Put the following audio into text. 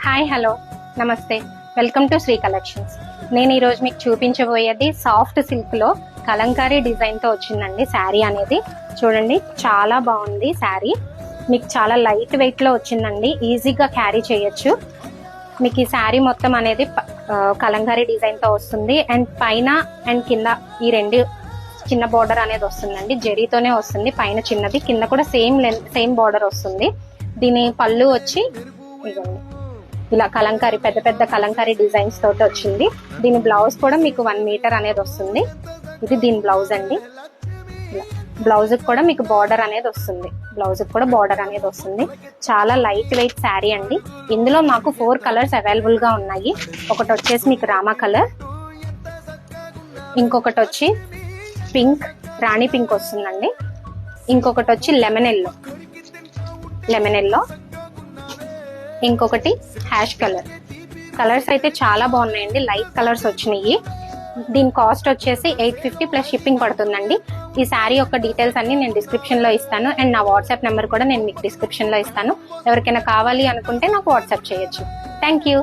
Hi hello నమస్తే, welcome to Shri collections. నేను ఈరోజు మీకు చూపించబోయేది సాఫ్ట్ సిల్క్ లో కలంకారీ డిజైన్ తో వచ్చిందండి శారీ అనేది. చూడండి, చాలా బాగుంది శారీ. మీకు చాలా లైట్ వెయిట్ లో వచ్చిందండి, ఈజీగా క్యారీ చేయొచ్చు. మీకు ఈ శారీ మొత్తం అనేది కలంకారీ డిజైన్ తో వస్తుంది. అండ్ పైన అండ్ కింద ఈ రెండు చిన్న బార్డర్ అనేది వస్తుందండి, జరీతోనే వస్తుంది. పైన చిన్నది, కింద కూడా సేమ్ బార్డర్ వస్తుంది. దీని పళ్ళు వచ్చి ఇదండి, ఇలా కలంకారీ పెద్ద పెద్ద కలంకారీ డిజైన్స్ తోటి వచ్చింది. దీని బ్లౌజ్ కూడా మీకు 1 మీటర్ అనేది వస్తుంది. ఇది దీని బ్లౌజ్ అండి. బ్లౌజ్ కూడా మీకు బార్డర్ అనేది వస్తుంది. బ్లౌజ్ కూడా బార్డర్ అనేది వస్తుంది. చాలా లైట్ వెయిట్ శారీ అండి. ఇందులో మాకు 4 కలర్స్ అవైలబుల్ గా ఉన్నాయి. ఒకటి వచ్చేసి మీకు రామా కలర్, ఇంకొకటి వచ్చి పింక్, రాణి పింక్ వస్తుందండి. ఇంకొకటి వచ్చి లెమన్ ఎల్లో, ఇంకొకటి హ్యాష్ కలర్. కలర్స్ అయితే చాలా బాగున్నాయండి, లైట్ కలర్స్ వచ్చినాయి. దీని కాస్ట్ వచ్చేసి 850 ప్లస్ షిప్పింగ్ పడుతుందండి. ఈ శారీ యొక్క డీటెయిల్స్ అన్ని నేను డిస్క్రిప్షన్ లో ఇస్తాను. అండ్ నా వాట్సాప్ నెంబర్ కూడా నేను మీకు డిస్క్రిప్షన్ లో ఇస్తాను. ఎవరికైనా కావాలి అనుకుంటే నాకు వాట్సాప్ చేయొచ్చు. Thank you.